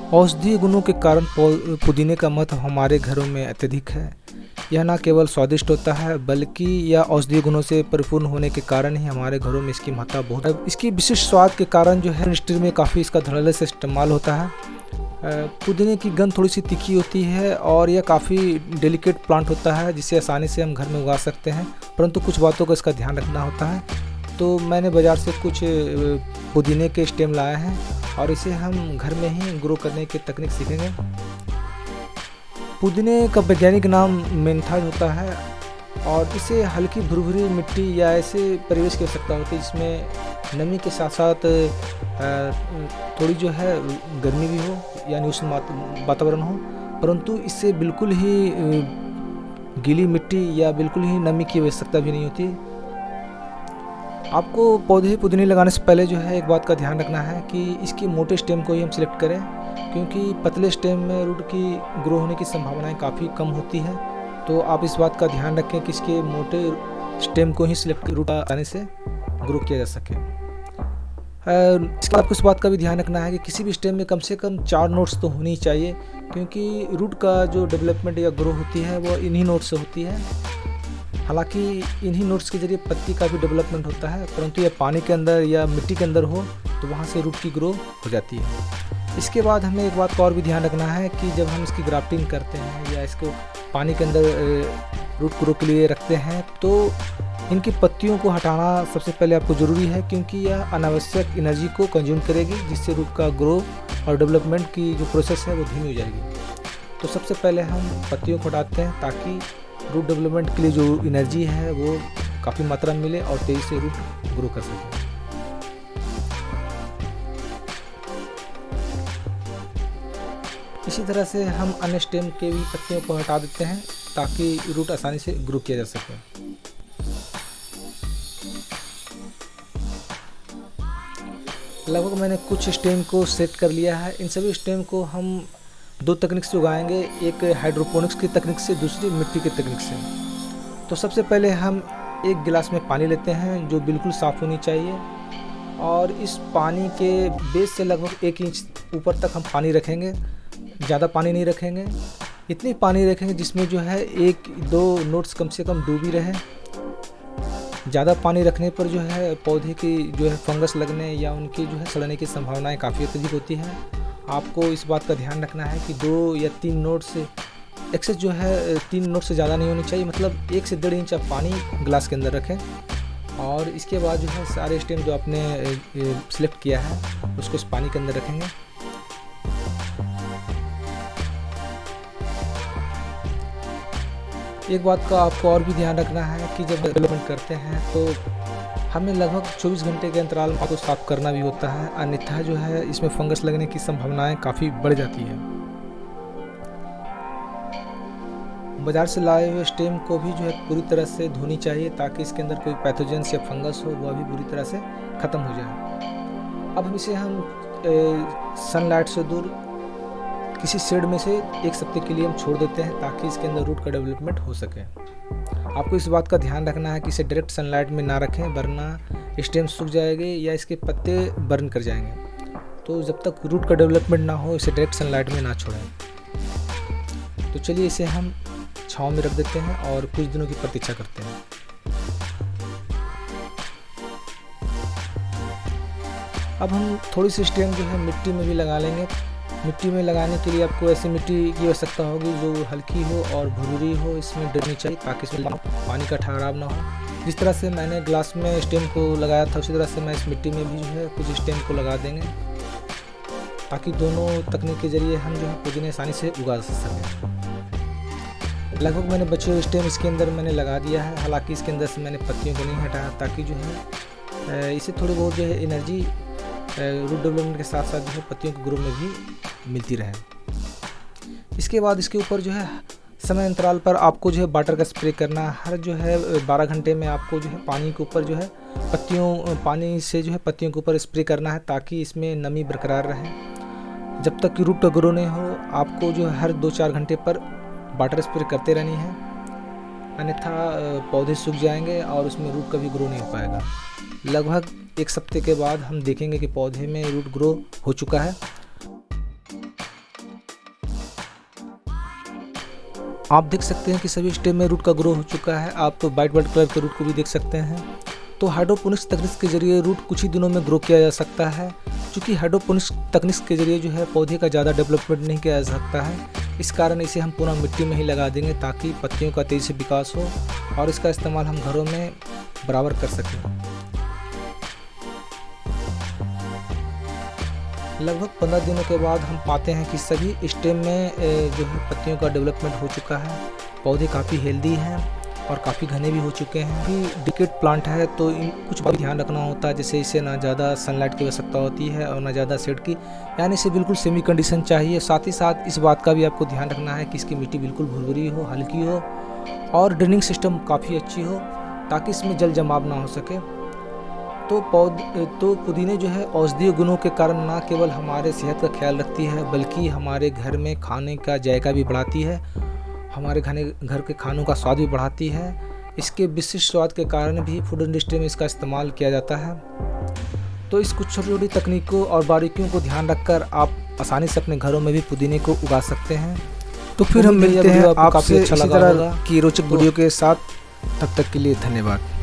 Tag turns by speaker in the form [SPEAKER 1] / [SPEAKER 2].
[SPEAKER 1] औषधीय गुणों के कारण पुदीने का महत्व हमारे घरों में अत्यधिक है। यह न केवल स्वादिष्ट होता है बल्कि यह औषधीय गुणों से परिपूर्ण होने के कारण ही हमारे घरों में इसकी महत्ता बहुत है। इसकी विशिष्ट स्वाद के कारण जो है इंडस्ट्री में काफ़ी इसका धड़ल्ले से इस्तेमाल होता है। पुदीने की गंध थोड़ी सी तीखी होती है और यह काफ़ी डेलिकेट प्लांट होता है जिसे आसानी से हम घर में उगा सकते हैं, परंतु कुछ बातों का इसका ध्यान रखना होता है। तो मैंने बाज़ार से कुछ पुदीने के स्टेम लाए हैं और इसे हम घर में ही ग्रो करने की तकनीक सीखेंगे। पुदीने का वैज्ञानिक नाम मेंथा होता है और इसे हल्की भुरभुरी मिट्टी या ऐसे परिवेश की आवश्यकता होती है जिसमें नमी के साथ साथ थोड़ी जो है गर्मी भी हो यानी उष्ण वातावरण हो, परंतु इससे बिल्कुल ही गीली मिट्टी या बिल्कुल ही नमी की आवश्यकता भी नहीं होती। आपको पौधे पुदीने लगाने से पहले जो है एक बात का ध्यान रखना है कि इसके मोटे स्टेम को ही हम सिलेक्ट करें, क्योंकि पतले स्टेम में रूट की ग्रो होने की संभावनाएं काफ़ी कम होती है। तो आप इस बात का ध्यान रखें कि इसके मोटे स्टेम को ही सिलेक्ट रूट आने से ग्रो किया जा सके। इसके आपको इस बात का भी ध्यान रखना है कि किसी भी स्टेम में कम से कम 4 नोट्स तो होनी ही चाहिए, क्योंकि रूट का जो डेवलपमेंट या ग्रो होती है वो इन्हीं नोट्स से होती है। हालांकि इन्हीं नोट्स के जरिए पत्ती का भी डेवलपमेंट होता है, परंतु यह पानी के अंदर या मिट्टी के अंदर हो तो वहाँ से रूट की ग्रो हो जाती है। इसके बाद हमें एक बात का और भी ध्यान रखना है कि जब हम इसकी ग्राफ्टिंग करते हैं या इसको पानी के अंदर रूट ग्रो के लिए रखते हैं तो इनकी पत्तियों को हटाना सबसे पहले आपको ज़रूरी है, क्योंकि यह अनावश्यक एनर्जी को कंज्यूम करेगी जिससे रूट का ग्रो और डेवलपमेंट की जो प्रोसेस है वो धीमी हो जाएगी। तो सबसे पहले हम पत्तियों को हटाते हैं ताकि रूट डेवलपमेंट के लिए जो एनर्जी है वो काफ़ी मात्रा में मिले और तेज़ी से रूट ग्रो कर सके। इसी तरह से हम अन्य स्टेम के भी पत्तियों को हटा देते हैं ताकि रूट आसानी से ग्रो किया जा सके। लगभग मैंने कुछ स्टेम को सेट कर लिया है। इन सभी स्टेम को हम 2 तकनीक से उगाएंगे, एक हाइड्रोपोनिक्स की तकनीक से, दूसरी मिट्टी की तकनीक से। तो सबसे पहले हम एक गिलास में पानी लेते हैं जो बिल्कुल साफ़ होनी चाहिए और इस पानी के बेस से लगभग 1 इंच ऊपर तक हम पानी रखेंगे। ज़्यादा पानी नहीं रखेंगे, इतनी पानी रखेंगे जिसमें जो है 1-2 नोट्स कम से कम डूबी रहे। ज़्यादा पानी रखने पर जो है पौधे की जो है फंगस लगने या उनकी जो है सड़ने की संभावनाएं काफ़ी अत्यधिक होती हैं। आपको इस बात का ध्यान रखना है कि 2 या 3 नोट से एक्सेस जो है 3 नोट से ज़्यादा नहीं होनी चाहिए, मतलब 1 से 1.5 इंच आप पानी ग्लास के अंदर रखें। और इसके बाद जो है सारे स्टेम जो आपने सिलेक्ट किया है उसको इस पानी के अंदर रखेंगे। एक बात का आपको और भी ध्यान रखना है कि जब डेवलपमेंट करते हैं तो हमें लगभग 24 घंटे के अंतराल में को साफ करना भी होता है, अन्यथा जो है इसमें फंगस लगने की संभावनाएं काफ़ी बढ़ जाती है। बाज़ार से लाए हुए स्टेम को भी जो है पूरी तरह से धोनी चाहिए ताकि इसके अंदर कोई पैथोजेंस या फंगस हो वह भी पूरी तरह से ख़त्म हो जाए। अब इसे हम सनलाइट से दूर किसी शेड में से 1 हफ्ते के लिए हम छोड़ देते हैं ताकि इसके अंदर रूट का डेवलपमेंट हो सके। आपको इस बात का ध्यान रखना है कि इसे डायरेक्ट सनलाइट में ना रखें, वरना स्टेम सूख जाएंगे या इसके पत्ते बर्न कर जाएंगे। तो जब तक रूट का डेवलपमेंट ना हो इसे डायरेक्ट सनलाइट में ना छोड़ें। तो चलिए इसे हम छांव में रख देते हैं और कुछ दिनों की प्रतीक्षा करते हैं। अब हम थोड़ी सी स्टेम जो है मिट्टी में भी लगा लेंगे। मिट्टी में लगाने के लिए आपको ऐसी मिट्टी की आवश्यकता होगी जो हल्की हो और भुरभुरी हो, इसमें डरनी चाहिए ताकि इसमें पानी का ठहराव ना हो। जिस तरह से मैंने ग्लास में स्टेम को लगाया था उसी तरह से मैं इस मिट्टी में भी जो है कुछ स्टेम को लगा देंगे ताकि दोनों तकनीक के जरिए हम जो है पुदीने आसानी से उगा सकें। लगभग मैंने बचे हुए स्टेम इसके अंदर मैंने लगा दिया है, हालांकि इसके अंदर से मैंने पत्तियों को नहीं हटाया ताकि जो है इसे थोड़ी बहुत जो है एनर्जी रूट डेवलपमेंट के साथ साथ जो है पत्तियों के ग्रो में भी मिलती रहे। इसके बाद इसके ऊपर जो है समय अंतराल पर आपको जो है वाटर का स्प्रे करना, हर जो है 12 घंटे में आपको जो है पानी के ऊपर जो है पानी से जो है पत्तियों के ऊपर स्प्रे करना है ताकि इसमें नमी बरकरार रहे। जब तक कि रूट का ग्रो नहीं हो आपको जो है हर 2-4 घंटे पर वाटर स्प्रे करते रहनी है, अन्यथा पौधे सूख जाएंगे और उसमें रूट कभी ग्रो नहीं हो पाएगा। लगभग 1 हफ्ते के बाद हम देखेंगे कि पौधे में रूट ग्रो हो चुका है। आप देख सकते हैं कि सभी स्टेम में रूट का ग्रो हो चुका है। आप तो वाइट कलर के रूट को भी देख सकते हैं। तो हाइड्रोपोनिक्स तकनीक के जरिए रूट कुछ ही दिनों में ग्रो किया जा सकता है। क्योंकि हाइड्रोपोनिक्स तकनीक के जरिए जो है पौधे का ज़्यादा डेवलपमेंट नहीं किया जा सकता है, इस कारण इसे हम पुनः मिट्टी में ही लगा देंगे ताकि पत्तियों का तेज़ी से विकास हो और इसका इस्तेमाल हम घरों में बराबर कर सकें। लगभग 15 दिनों के बाद हम पाते हैं कि सभी स्टेम में जो है पत्तियों का डेवलपमेंट हो चुका है। पौधे काफ़ी हेल्दी हैं और काफ़ी घने भी हो चुके हैं। भी डिकेट प्लांट है तो इन कुछ बात ध्यान रखना होता है, जैसे इसे ना ज़्यादा सनलाइट की आवश्यकता होती है और ना ज़्यादा शेड की, यानी इसे बिल्कुल सेमी कंडीशन चाहिए। साथ ही साथ इस बात का भी आपको ध्यान रखना है कि इसकी मिट्टी बिल्कुल भुरभुरी हो, हल्की हो और ड्रेनिंग सिस्टम काफ़ी अच्छी हो ताकि इसमें जल जमाव ना हो सके। तो पुदीने जो है औषधीय गुणों के कारण ना केवल हमारे सेहत का ख्याल रखती है बल्कि हमारे घर में खाने का जायका भी बढ़ाती है, हमारे घर के खानों का स्वाद भी बढ़ाती है। इसके विशिष्ट स्वाद के कारण भी फूड इंडस्ट्री में इसका इस्तेमाल किया जाता है। तो इस कुछ छोटी छोटी तकनीकों और बारीकियों को ध्यान रखकर आप आसानी से अपने घरों में भी पुदीने को उगा सकते हैं। तो फिर हम मिलते हैं आपको काफ़ी अच्छा लगा होगा कि रोचक वीडियो के साथ। तब तक के लिए धन्यवाद।